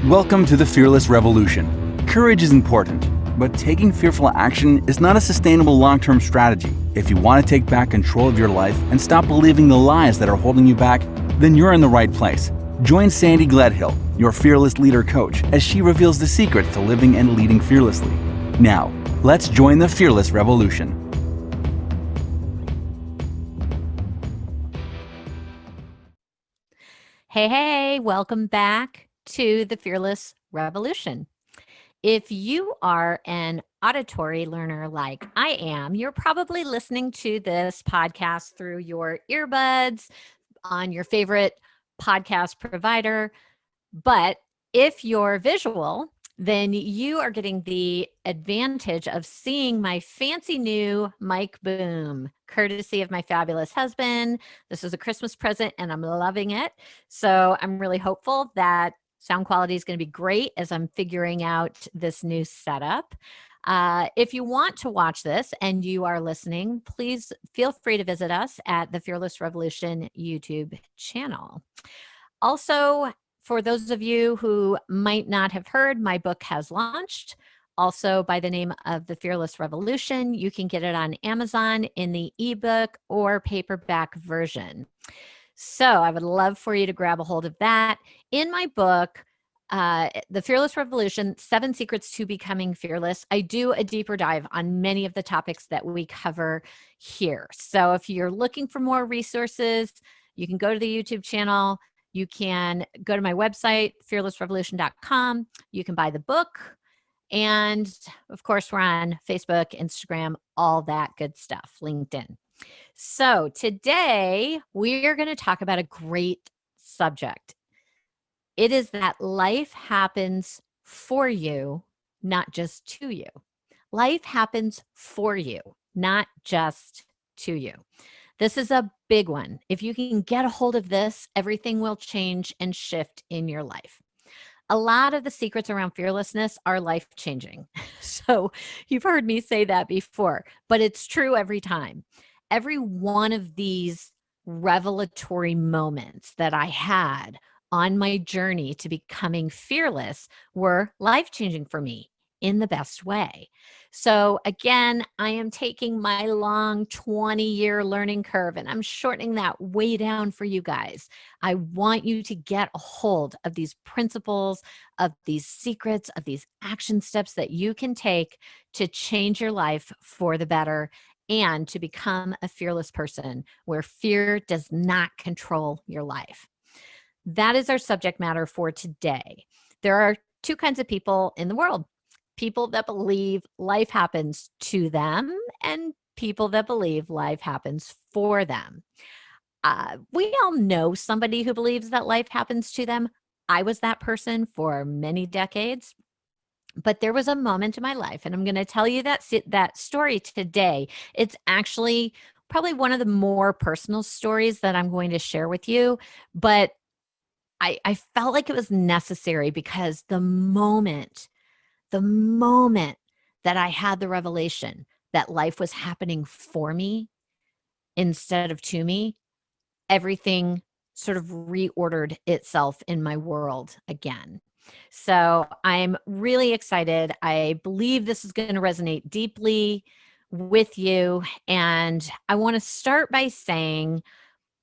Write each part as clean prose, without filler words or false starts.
Welcome to the Fearless Revolution. Courage is important, but taking fearful action is not a sustainable long-term strategy. If you want to take back control of your life and stop believing the lies that are holding you back, then you're in the right place. Join Sandy Gledhill, your fearless leader coach, as she reveals the secrets to living and leading fearlessly. Now, let's join the Fearless Revolution. Hey, welcome back to the Fearless Revolution. If you are an auditory learner like I am, you're probably listening to this podcast through your earbuds on your favorite podcast provider. But if you're visual, then you are getting the advantage of seeing my fancy new mic boom, courtesy of my fabulous husband. This is a Christmas present and I'm loving it. So I'm really hopeful that sound quality is going to be great as I'm figuring out this new setup. If you want to watch this and you are listening, please feel free to visit us at the Fearless Revolution YouTube channel. Also, for those of you who might not have heard, my book has launched. Also, by the name of The Fearless Revolution, you can get it on Amazon in the ebook or paperback version. So I would love for you to grab a hold of that. In my book, The Fearless Revolution, 7 Secrets to Becoming Fearless, I do a deeper dive on many of the topics that we cover here. So if you're looking for more resources, you can go to the YouTube channel. You can go to my website, fearlessrevolution.com. You can buy the book. And of course, we're on Facebook, Instagram, all that good stuff, LinkedIn. So today we are going to talk about a great subject. It is that life happens for you, not just to you. Life happens for you, not just to you. This is a big one. If you can get a hold of this, everything will change and shift in your life. A lot of the secrets around fearlessness are life-changing. So you've heard me say that before, but it's true every time. Every one of these revelatory moments that I had on my journey to becoming fearless were life-changing for me in the best way. So again, I am taking my long 20-year learning curve and I'm shortening that way down for you guys. I want you to get a hold of these principles, of these secrets, of these action steps that you can take to change your life for the better and to become a fearless person where fear does not control your life. That is our subject matter for today. There are 2 kinds of people in the world. People that believe life happens to them and people that believe life happens for them. We all know somebody who believes that life happens to them. I was that person for many decades. But there was a moment in my life, and I'm going to tell you that story today. It's actually probably one of the more personal stories that I'm going to share with you, but I felt like it was necessary because the moment that I had the revelation that life was happening for me instead of to me, everything sort of reordered itself in my world again. So I'm really excited. I believe this is going to resonate deeply with you. And I want to start by saying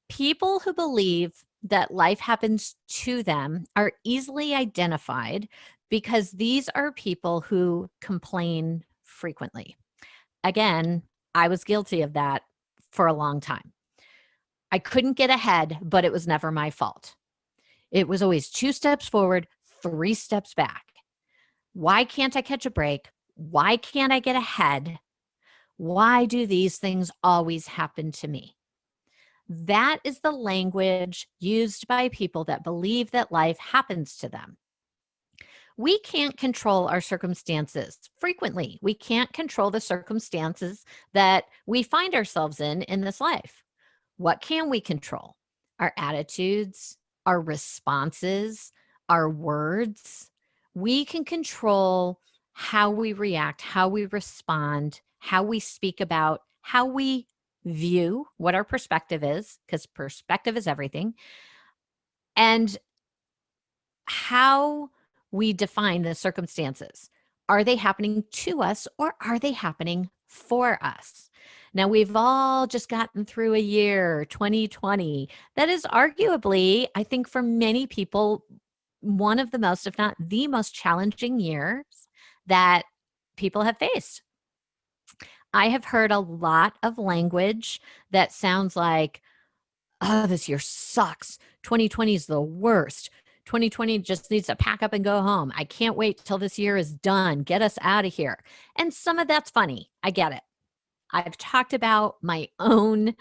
people who believe that life happens to them are easily identified because these are people who complain frequently. Again, I was guilty of that for a long time. I couldn't get ahead, but it was never my fault. It was always 2 steps forward, 3 steps back. Why can't I catch a break? Why can't I get ahead? Why do these things always happen to me? That is the language used by people that believe that life happens to them. We can't control our circumstances. Frequently, we can't control the circumstances that we find ourselves in this life. What can we control? Our attitudes, our responses, our words. We can control how we react, how we respond, how we speak about, how we view what our perspective is, because perspective is everything, and how we define the circumstances. Are they happening to us or are they happening for us? Now, we've all just gotten through a year, 2020, that is arguably, I think, for many people, one of the most, if not the most challenging years that people have faced. I have heard a lot of language that sounds like, oh, this year sucks. 2020 is the worst. 2020 just needs to pack up and go home. I can't wait till this year is done. Get us out of here. And some of that's funny. I get it. I've talked about my own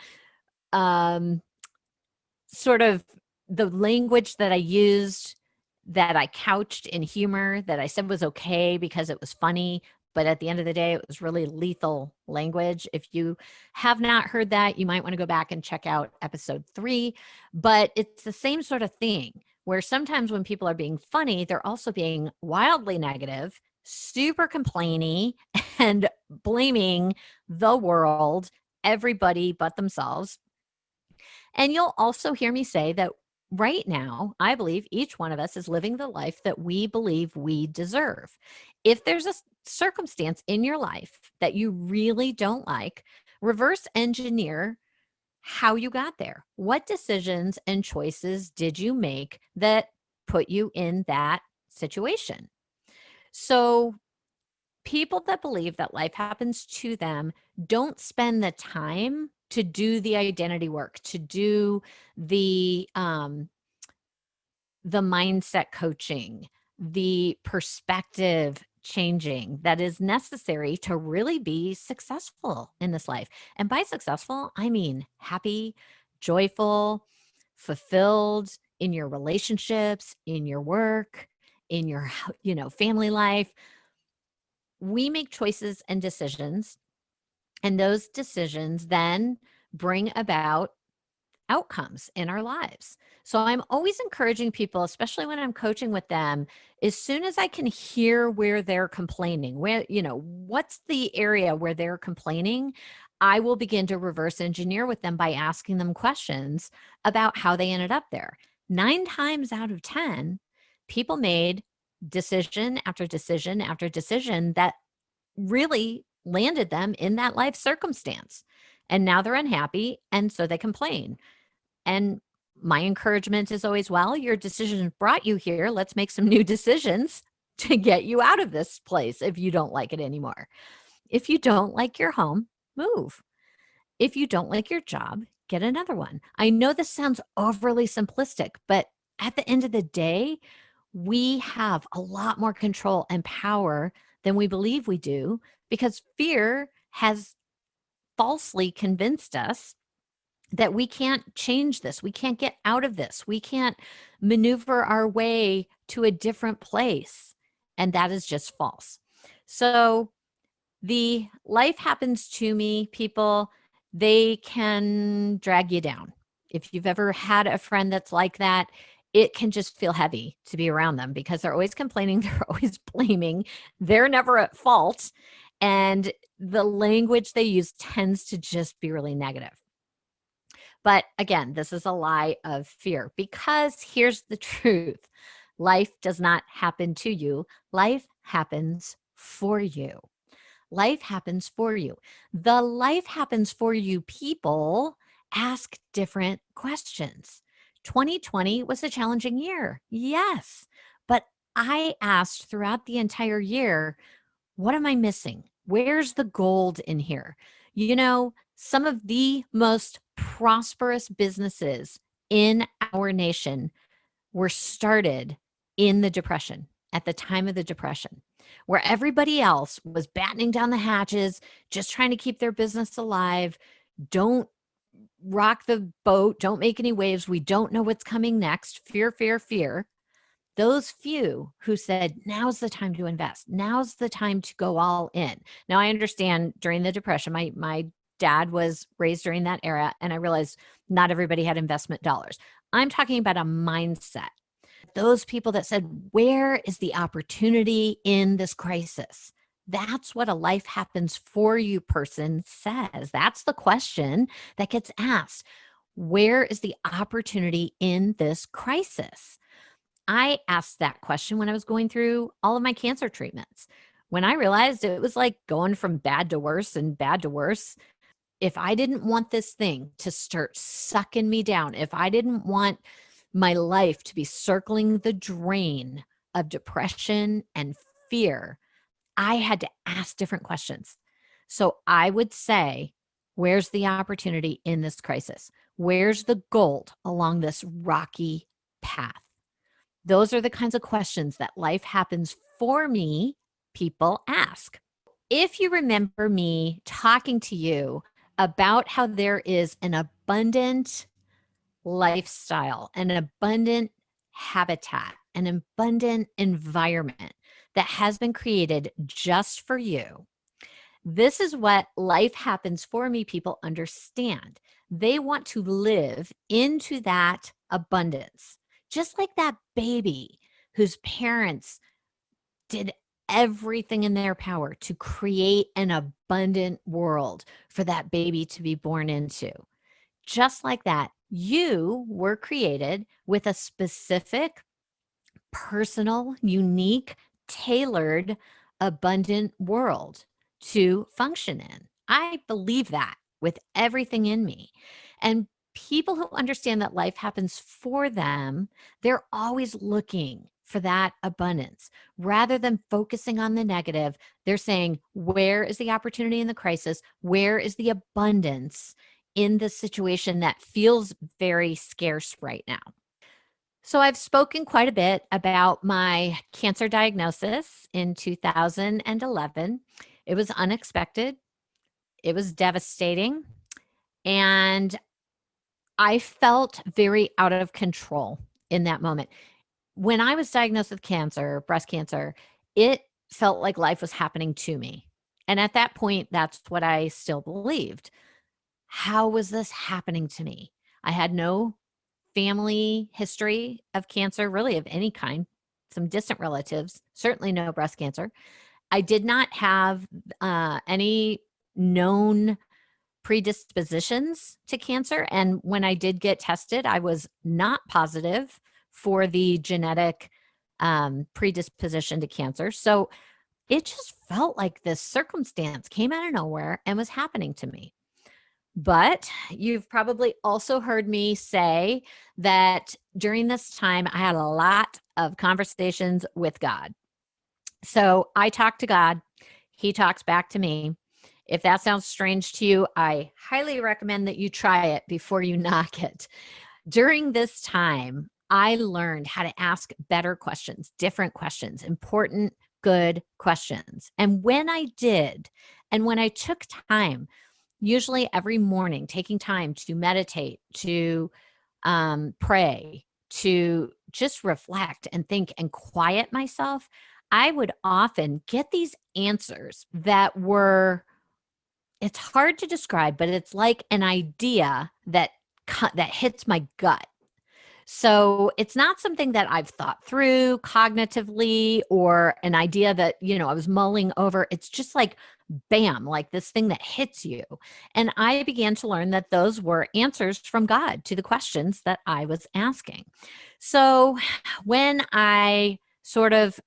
um, sort of the language that I used, that I couched in humor, that I said was okay because it was funny. But at the end of the day, it was really lethal language. If you have not heard that, you might want to go back and check out episode 3. But it's the same sort of thing where sometimes when people are being funny, they're also being wildly negative, super complainy, and blaming the world, everybody but themselves. And you'll also hear me say that right now, I believe each one of us is living the life that we believe we deserve. If there's a circumstance in your life that you really don't like, reverse engineer how you got there. What decisions and choices did you make that put you in that situation? So, people that believe that life happens to them don't spend the time to do the identity work, to do the mindset coaching, the perspective changing that is necessary to really be successful in this life. And by successful, I mean happy, joyful, fulfilled in your relationships, in your work, in your family life. We make choices and decisions, and those decisions then bring about outcomes in our lives. So I'm always encouraging people, especially when I'm coaching with them, as soon as I can hear where they're complaining, what's the area where they're complaining, I will begin to reverse engineer with them by asking them questions about how they ended up there. 9 times out of 10, people made decision after decision after decision that really landed them in that life circumstance. And now they're unhappy, and so they complain. And my encouragement is always, well, your decision brought you here. Let's make some new decisions to get you out of this place if you don't like it anymore. If you don't like your home, move. If you don't like your job, get another one. I know this sounds overly simplistic, but at the end of the day, we have a lot more control and power than we believe we do, because fear has falsely convinced us that we can't change this. We can't get out of this. We can't maneuver our way to a different place. And that is just false. So the life happens to me, people, they can drag you down. If you've ever had a friend that's like that, it can just feel heavy to be around them because they're always complaining, they're always blaming, they're never at fault. And the language they use tends to just be really negative. But again, this is a lie of fear, because here's the truth: life does not happen to you, life happens for you. Life happens for you. The life happens for you people ask different questions. 2020 was a challenging year. Yes. But I asked throughout the entire year, what am I missing? Where's the gold in here? Some of the most prosperous businesses in our nation were started in the Depression, at the time of the Depression, where everybody else was battening down the hatches, just trying to keep their business alive. Don't rock the boat. Don't make any waves. We don't know what's coming next. Fear, fear, fear. Those few who said, now's the time to invest. Now's the time to go all in. Now, I understand during the Depression, my dad was raised during that era, and I realized not everybody had investment dollars. I'm talking about a mindset. Those people that said, where is the opportunity in this crisis? That's what a life happens for you person says. That's the question that gets asked. Where is the opportunity in this crisis? I asked that question when I was going through all of my cancer treatments. When I realized it was like going from bad to worse and bad to worse, if I didn't want this thing to start sucking me down, if I didn't want my life to be circling the drain of depression and fear, I had to ask different questions. So I would say, where's the opportunity in this crisis? Where's the gold along this rocky path? Those are the kinds of questions that life happens for me people ask. If you remember me talking to you about how there is an abundant lifestyle, an abundant habitat, an abundant environment that has been created just for you, this is what life happens for me people understand. They want to live into that abundance, just like that baby whose parents did everything in their power to create an abundant world for that baby to be born into. Just like that, you were created with a specific, personal, unique, tailored, abundant world to function in. I believe that with everything in me. And people who understand that life happens for them, they're always looking for that abundance. Rather than focusing on the negative, they're saying, where is the opportunity in the crisis? Where is the abundance in the situation that feels very scarce right now? So, I've spoken quite a bit about my cancer diagnosis in 2011. It was unexpected, it was devastating, and I felt very out of control in that moment. When I was diagnosed with cancer, breast cancer, it felt like life was happening to me. And at that point, that's what I still believed. How was this happening to me? I had no family history of cancer, really of any kind, some distant relatives, certainly no breast cancer. I did not have any known predispositions to cancer. And when I did get tested, I was not positive for the genetic predisposition to cancer. So it just felt like this circumstance came out of nowhere and was happening to me. But you've probably also heard me say that during this time, I had a lot of conversations with God. So I talk to God, He talks back to me. If that sounds strange to you, I highly recommend that you try it before you knock it. During this time, I learned how to ask better questions, different questions, important, good questions. And when I did, and when I took time, usually every morning, taking time to meditate, to pray, to just reflect and think and quiet myself, I would often get these answers that were, it's hard to describe, but it's like an idea that that hits my gut. So it's not something that I've thought through cognitively or an idea that, I was mulling over. It's just like, bam, like this thing that hits you. And I began to learn that those were answers from God to the questions that I was asking. So when I sort of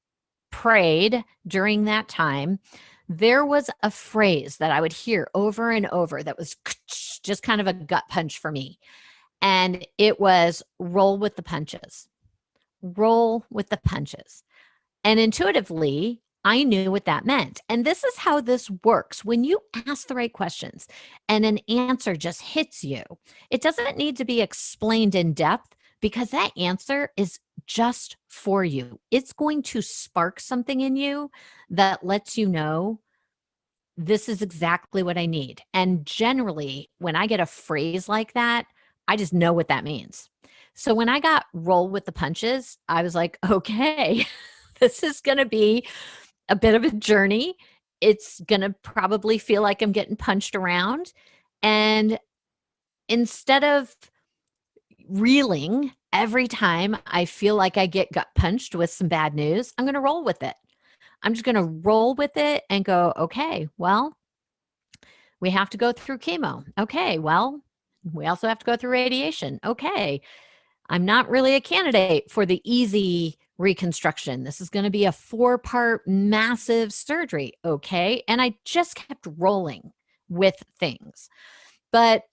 prayed during that time, there was a phrase that I would hear over and over that was just kind of a gut punch for me. And it was roll with the punches, roll with the punches. And intuitively, I knew what that meant. And this is how this works. When you ask the right questions and an answer just hits you, it doesn't need to be explained in depth because that answer is just for you. It's going to spark something in you that lets you know this is exactly what I need. And generally, when I get a phrase like that, I just know what that means. So when I got roll with the punches, I was like, okay, this is going to be a bit of a journey. It's going to probably feel like I'm getting punched around. And instead of reeling every time I feel like I get gut punched with some bad news, I'm going to roll with it. I'm just going to roll with it and go, okay, well, we have to go through chemo. Okay, well, we also have to go through radiation. Okay, I'm not really a candidate for the easy reconstruction. This is going to be a 4-part massive surgery. Okay. And I just kept rolling with things. But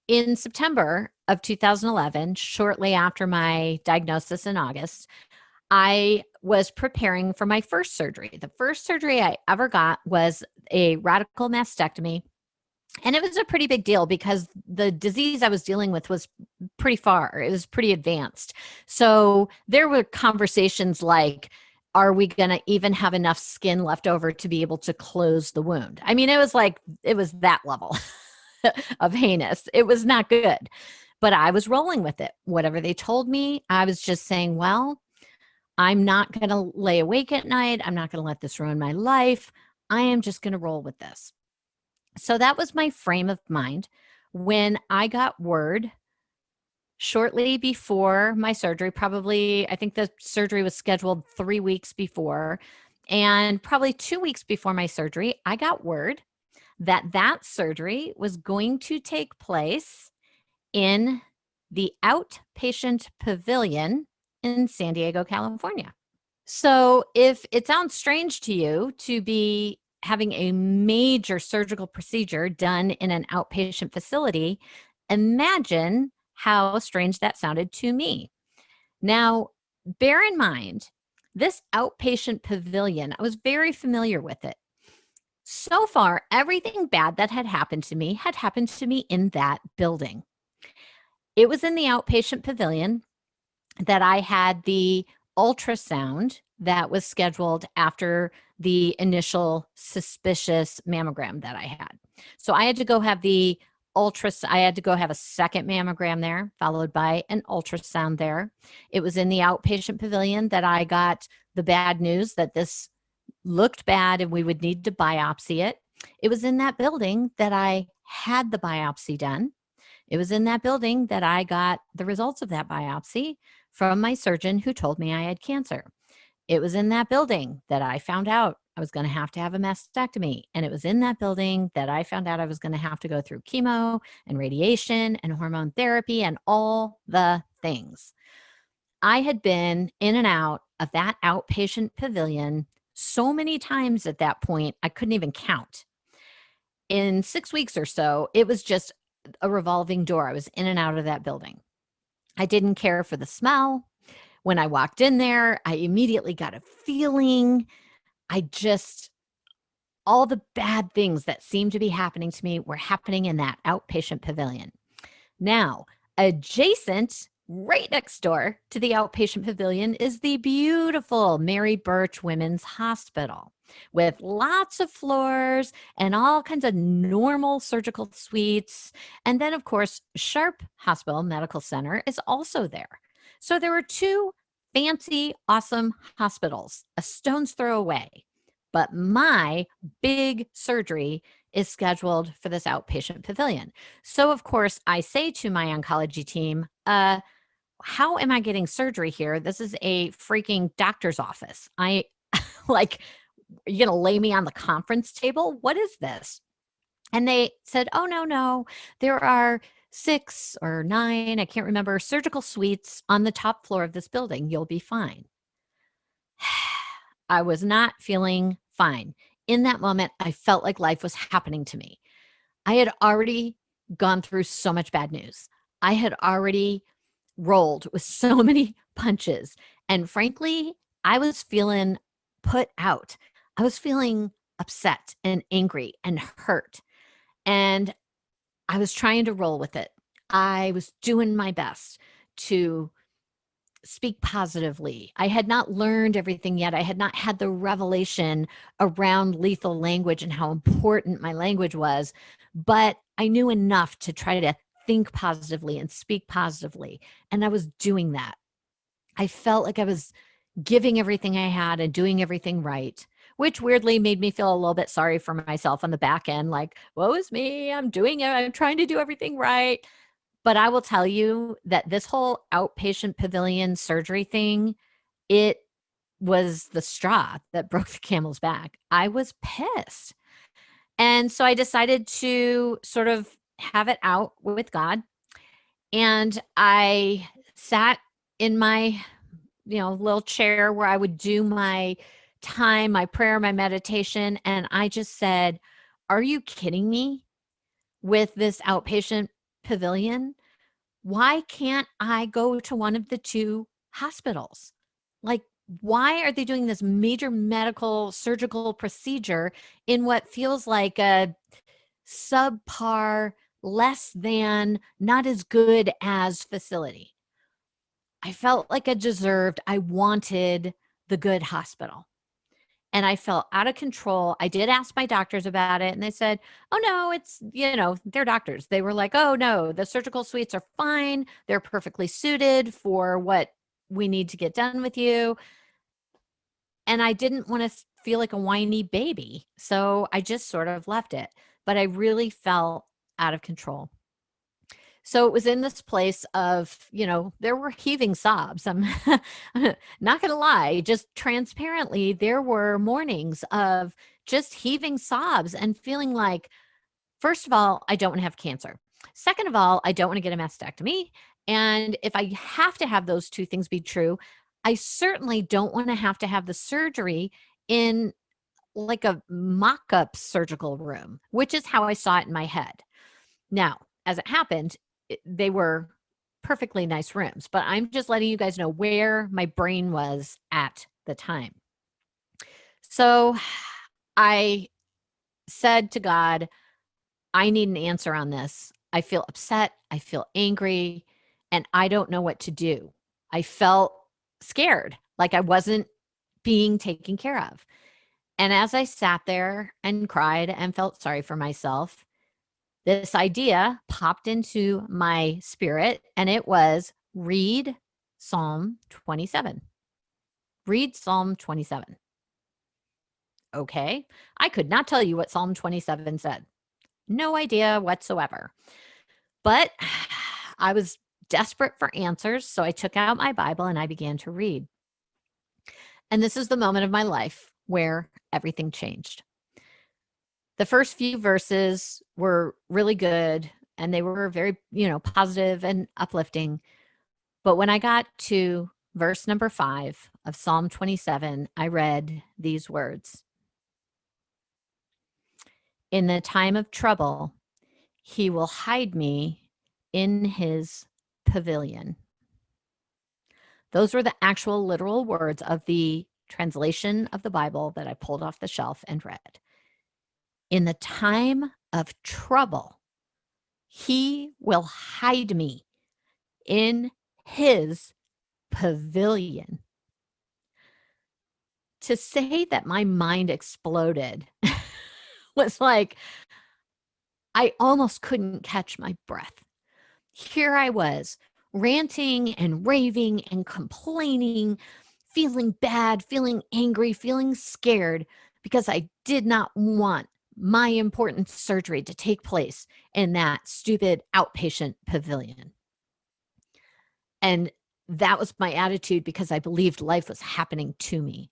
in September of 2011, shortly after my diagnosis in August, I was preparing for my first surgery. The first surgery I ever got was a radical mastectomy. And it was a pretty big deal because the disease I was dealing with was pretty far. It was pretty advanced. So there were conversations like, are we going to even have enough skin left over to be able to close the wound? I mean, it was that level of heinous. It was not good, but I was rolling with it. Whatever they told me, I was just saying, well, I'm not going to lay awake at night. I'm not going to let this ruin my life. I am just going to roll with this. So that was my frame of mind when I got word shortly before my surgery. Probably, I think the surgery was scheduled 3 weeks before. And probably 2 weeks before my surgery, I got word that that surgery was going to take place in the outpatient pavilion in San Diego, California. So if it sounds strange to you to be having a major surgical procedure done in an outpatient facility, imagine how strange that sounded to me. Now, bear in mind, this outpatient pavilion, I was very familiar with it. So far, everything bad that had happened to me in that building. It was in the outpatient pavilion that I had the ultrasound that was scheduled after the initial suspicious mammogram that I had. So I had to go have I had to go have a second mammogram there, followed by an ultrasound there. It was in the outpatient pavilion that I got the bad news that this looked bad and we would need to biopsy it. It was in that building that I had the biopsy done. It was in that building that I got the results of that biopsy from my surgeon who told me I had cancer. It was in that building that I found out I was going to have a mastectomy. And it was in that building that I found out I was going to have to go through chemo and radiation and hormone therapy and all the things. I had been in and out of that outpatient pavilion so many times at that point, I couldn't even count. In 6 weeks or so, it was just a revolving door. I was in and out of that building. I didn't care for the smell. When I walked in there, I immediately got a feeling. I just, all the bad things that seemed to be happening to me were happening in that outpatient pavilion. Now, adjacent, right next door to the outpatient pavilion, is the beautiful Mary Birch Women's Hospital with lots of floors and all kinds of normal surgical suites. And then, of course, Sharp Hospital Medical Center is also there. So there were two fancy, awesome hospitals a stone's throw away. But my big surgery is scheduled for this outpatient pavilion. So, of course, I say to my oncology team, how am I getting surgery here? This is a freaking doctor's office. I like, you're going to lay me on the conference table? What is this? And they said, oh, no, no. There are 6 or 9, I can't remember, surgical suites on the top floor of this building. You'll be fine. I was not feeling fine. In that moment, I felt like life was happening to me. I had already gone through so much bad news. I had already rolled with so many punches. And frankly, I was feeling put out. I was feeling upset and angry and hurt. And I was trying to roll with it. I was doing my best to speak positively. I had not learned everything yet. I had not had the revelation around lethal language and how important my language was, but I knew enough to try to think positively and speak positively. And I was doing that. I felt like I was giving everything I had and doing everything right, which weirdly made me feel a little bit sorry for myself on the back end. Like, woe is me. I'm doing it. I'm trying to do everything right. But I will tell you that this whole outpatient pavilion surgery thing, it was the straw that broke the camel's back. I was pissed. And so I decided to sort of have it out with God. And I sat in my, little chair where I would do my time, my prayer, my meditation. And I just said, are you kidding me with this outpatient pavilion? Why can't I go to one of the two hospitals? Like, why are they doing this major medical surgical procedure in what feels like a subpar, less than, not as good as facility? I felt like I wanted the good hospital. And I felt out of control. I did ask my doctors about it, and they said, oh, no, it's, they're doctors. They were like, oh, no, the surgical suites are fine. They're perfectly suited for what we need to get done with you. And I didn't want to feel like a whiny baby. So I just sort of left it. But I really felt out of control. So it was in this place of, there were heaving sobs. I'm not going to lie, just transparently, there were mornings of just heaving sobs and feeling like, first of all, I don't want to have cancer. Second of all, I don't want to get a mastectomy. And if I have to have those two things be true, I certainly don't want to have the surgery in like a mock up surgical room, which is how I saw it in my head. Now, as it happened, they were perfectly nice rooms, but I'm just letting you guys know where my brain was at the time. So I said to God, I need an answer on this. I feel upset. I feel angry, and I don't know what to do. I felt scared, like I wasn't being taken care of. And as I sat there and cried and felt sorry for myself, this idea popped into my spirit, and it was read Psalm 27. Read Psalm 27. Okay. I could not tell you what Psalm 27 said. No idea whatsoever. But I was desperate for answers. So I took out my Bible and I began to read. And this is the moment of my life where everything changed. The first few verses were really good and they were very, positive and uplifting. But when I got to verse number 5 of Psalm 27, I read these words. In the time of trouble, he will hide me in his pavilion. Those were the actual literal words of the translation of the Bible that I pulled off the shelf and read. In the time of trouble, he will hide me in his pavilion. To say that my mind exploded was like, I almost couldn't catch my breath. Here I was, ranting and raving and complaining, feeling bad, feeling angry, feeling scared because I did not want my important surgery to take place in that stupid outpatient pavilion. And that was my attitude because I believed life was happening to me.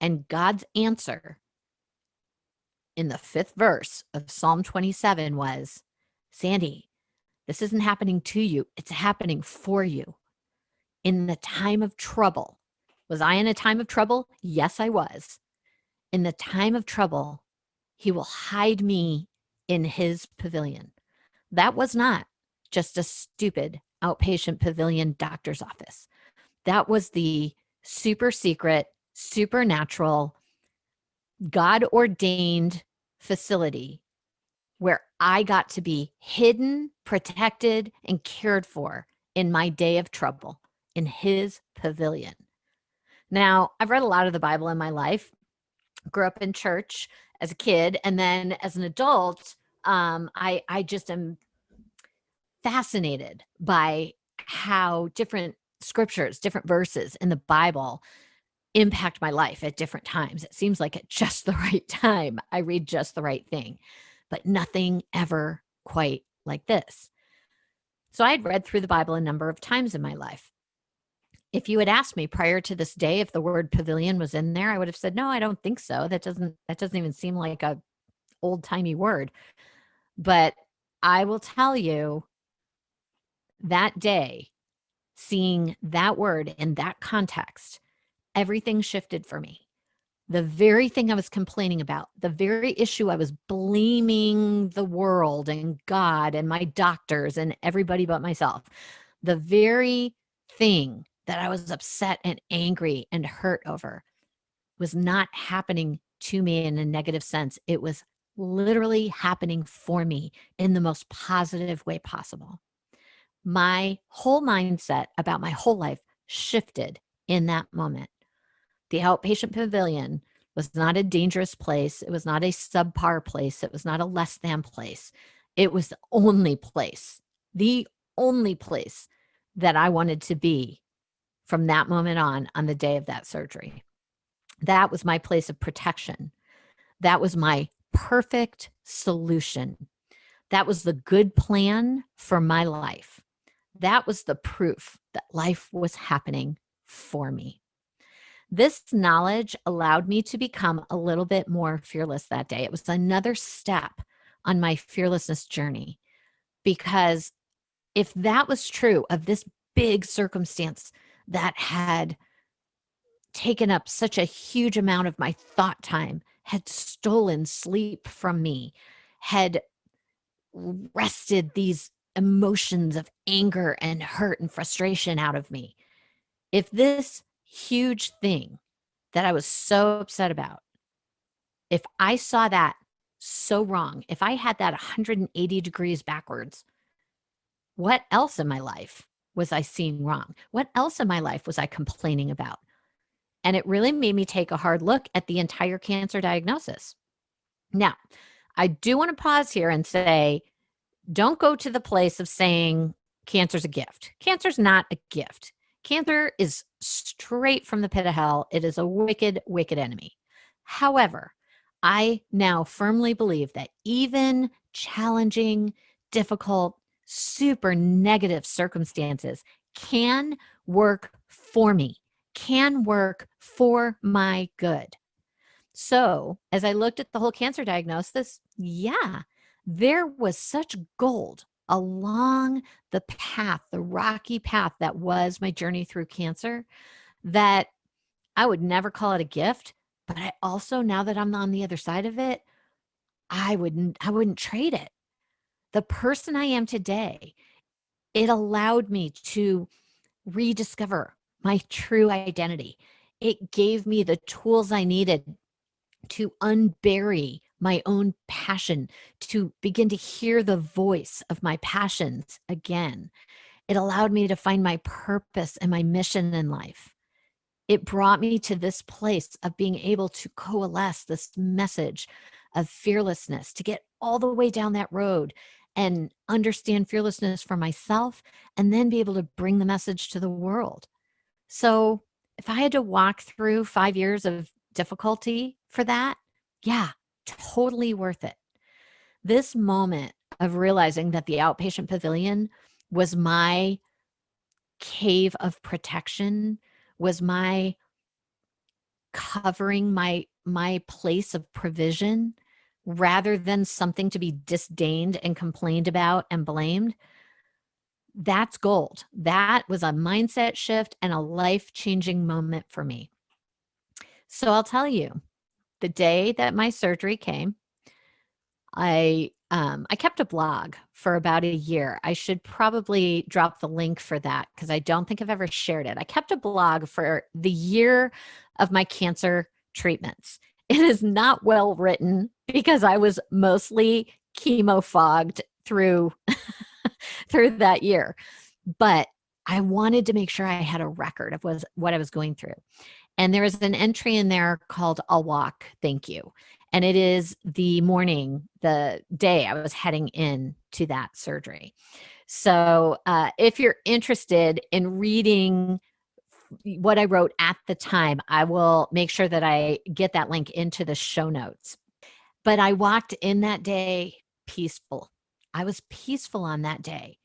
And God's answer in the 5th verse of Psalm 27 was, Sandy, this isn't happening to you. It's happening for you. In the time of trouble. Was I in a time of trouble? Yes, I was. In the time of trouble, he will hide me in his pavilion. That was not just a stupid outpatient pavilion doctor's office. That was the super secret, supernatural, God ordained facility where I got to be hidden, protected, and cared for in my day of trouble in his pavilion. Now, I've read a lot of the Bible in my life, grew up in church as a kid, and then as an adult, I just am fascinated by how different scriptures, different verses in the Bible impact my life at different times. It seems like at just the right time, I read just the right thing, but nothing ever quite like this. So I had read through the Bible a number of times in my life. If you had asked me prior to this day if the word pavilion was in there, I would have said, no, I don't think so. That doesn't even seem like a old-timey word. But I will tell you that day seeing that word in that context, everything shifted for me. The very thing I was complaining about, the very issue I was blaming the world and God and my doctors and everybody but myself, the very thing that I was upset and angry and hurt over was not happening to me in a negative sense. It was literally happening for me in the most positive way possible. My whole mindset about my whole life shifted in that moment. The outpatient pavilion was not a dangerous place. It was not a subpar place. It was not a less than place. It was the only place that I wanted to be from that moment on the day of that surgery. That was my place of protection. That was my perfect solution. That was the good plan for my life. That was the proof that life was happening for me. This knowledge allowed me to become a little bit more fearless that day. It was another step on my fearlessness journey, because if that was true of this big circumstance that had taken up such a huge amount of my thought time, had stolen sleep from me, had wrested these emotions of anger and hurt and frustration out of me. If this huge thing that I was so upset about, if I saw that so wrong, if I had that 180 degrees backwards, what else in my life was I seeing wrong? What else in my life was I complaining about? And it really made me take a hard look at the entire cancer diagnosis. Now, I do want to pause here and say, don't go to the place of saying cancer's a gift. Cancer's not a gift. Cancer is straight from the pit of hell. It is a wicked, wicked enemy. However, I now firmly believe that even challenging, difficult, super negative circumstances can work for me, can work for my good. So, as I looked at the whole cancer diagnosis, yeah, there was such gold along the path, the rocky path that was my journey through cancer, that I would never call it a gift. But I also, now that I'm on the other side of it, I wouldn't trade it. The person I am today, it allowed me to rediscover my true identity. It gave me the tools I needed to unbury my own passion, to begin to hear the voice of my passions again. It allowed me to find my purpose and my mission in life. It brought me to this place of being able to coalesce this message of fearlessness, to get all the way down that road and understand fearlessness for myself, and then be able to bring the message to the world. So if I had to walk through 5 years of difficulty for that, yeah, totally worth it. This moment of realizing that the outpatient pavilion was my cave of protection, was my covering, my place of provision, rather than something to be disdained and complained about and blamed, that's gold. That was a mindset shift and a life-changing moment for me. So I'll tell you, the day that my surgery came, I kept a blog for about a year. I should probably drop the link for that because I don't think I've ever shared it. I kept a blog for the year of my cancer treatments. It is not well written because I was mostly chemo fogged through through that year. But I wanted to make sure I had a record of what I was going through. And there is an entry in there called I'll Walk, Thank You. And it is the morning, the day I was heading in to that surgery. So if you're interested in reading what I wrote at the time, I will make sure that I get that link into the show notes. But I walked in that day peaceful. I was peaceful on that day.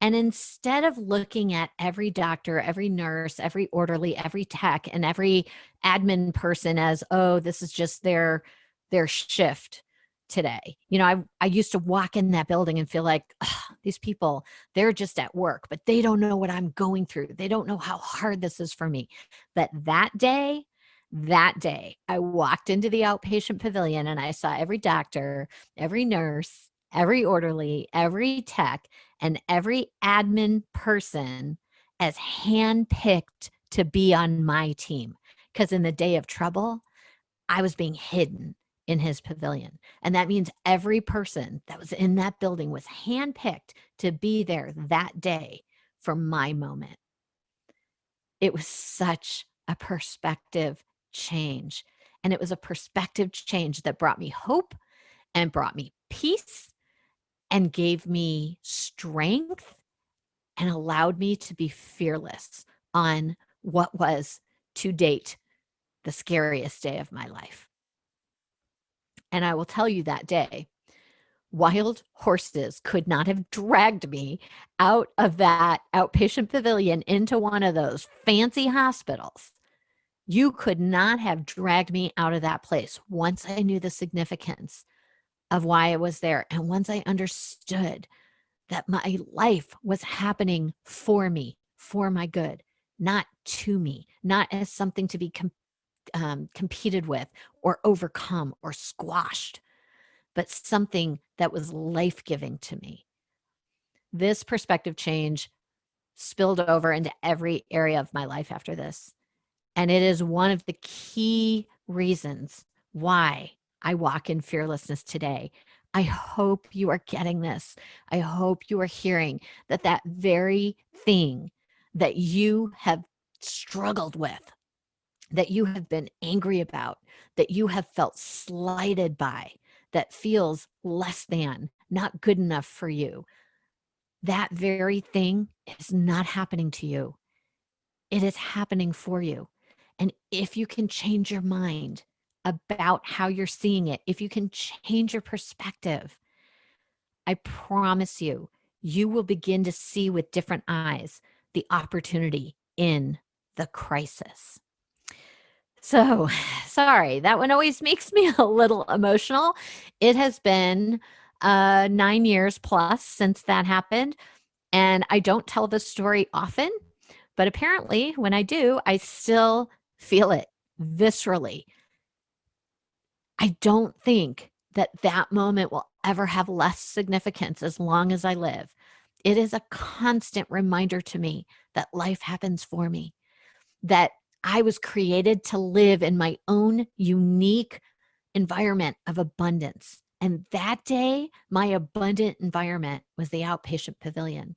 And instead of looking at every doctor, every nurse, every orderly, every tech, and every admin person as, oh, this is just their shift today. I used to walk in that building and feel like, these people, they're just at work, but they don't know what I'm going through. They don't know how hard this is for me. But that day, I walked into the outpatient pavilion and I saw every doctor, every nurse, every orderly, every tech, and every admin person as handpicked to be on my team. Because in the day of trouble, I was being hidden in his pavilion. And that means every person that was in that building was handpicked to be there that day for my moment. It was such a perspective change. And it was a perspective change that brought me hope and brought me peace and gave me strength and allowed me to be fearless on what was to date the scariest day of my life. And I will tell you that day, wild horses could not have dragged me out of that outpatient pavilion into one of those fancy hospitals. You could not have dragged me out of that place once I knew the significance of why I was there. And once I understood that my life was happening for me, for my good, not to me, not as something to be competed with or overcome or squashed, but something that was life-giving to me. This perspective change spilled over into every area of my life after this. And it is one of the key reasons why I walk in fearlessness today. I hope you are getting this. I hope you are hearing that very thing that you have struggled with, that you have been angry about, that you have felt slighted by, that feels less than, not good enough for you, that very thing is not happening to you. It is happening for you. And if you can change your mind about how you're seeing it, if you can change your perspective, I promise you, you will begin to see with different eyes the opportunity in the crisis. So, sorry, that one always makes me a little emotional. It has been 9 years plus since that happened. And I don't tell this story often, but apparently when I do, I still feel it viscerally. I don't think that moment will ever have less significance as long as I live. It is a constant reminder to me that life happens for me, that I was created to live in my own unique environment of abundance. And that day, my abundant environment was the outpatient pavilion.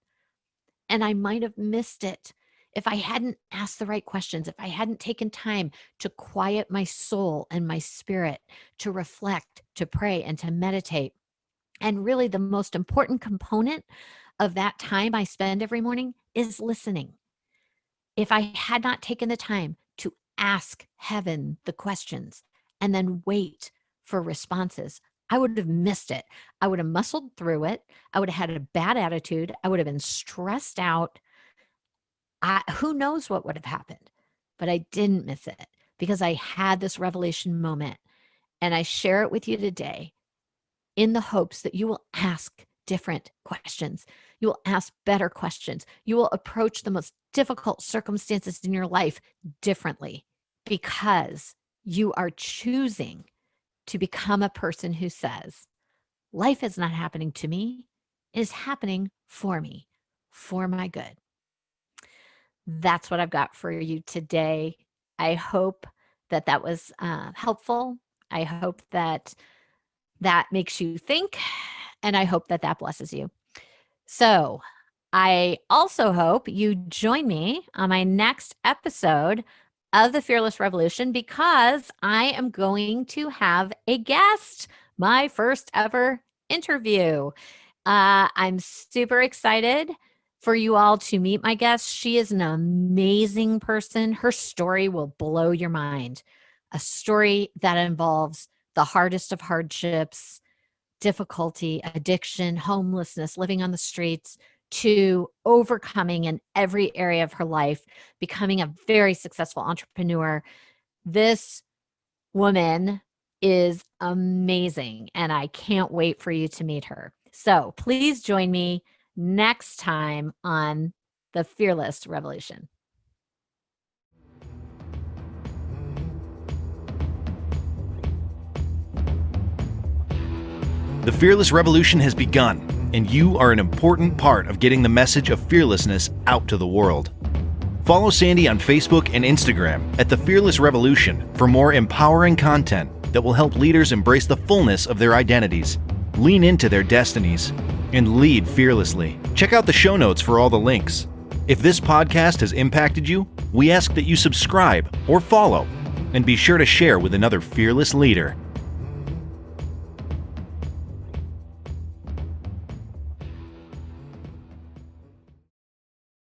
And I might have missed it if I hadn't asked the right questions, if I hadn't taken time to quiet my soul and my spirit, to reflect, to pray, and to meditate. And really, the most important component of that time I spend every morning is listening. If I had not taken the time to ask heaven the questions and then wait for responses, I would have missed it. I would have muscled through it. I would have had a bad attitude. I would have been stressed out. Who knows what would have happened, but I didn't miss it because I had this revelation moment, and I share it with you today in the hopes that you will ask different questions. You will ask better questions. You will approach the most difficult circumstances in your life differently because you are choosing to become a person who says, life is not happening to me. It is happening for me, for my good. That's what I've got for you today. I hope that was helpful. I hope that makes you think, and I hope that blesses you. So I also hope you join me on my next episode of the Fearless Revolution because I am going to have a guest, my first ever interview. I'm super excited for you all to meet my guest. She is an amazing person. Her story will blow your mind. A story that involves the hardest of hardships, difficulty, addiction, homelessness, living on the streets, to overcoming in every area of her life, becoming a very successful entrepreneur. This woman is amazing, and I can't wait for you to meet her. So please join me next time on the Fearless Revolution. The Fearless Revolution has begun, and you are an important part of getting the message of fearlessness out to the world. Follow Sandy on Facebook and Instagram at The Fearless Revolution for more empowering content that will help leaders embrace the fullness of their identities, lean into their destinies, and lead fearlessly. Check out the show notes for all the links. If this podcast has impacted you, we ask that you subscribe or follow, and be sure to share with another fearless leader.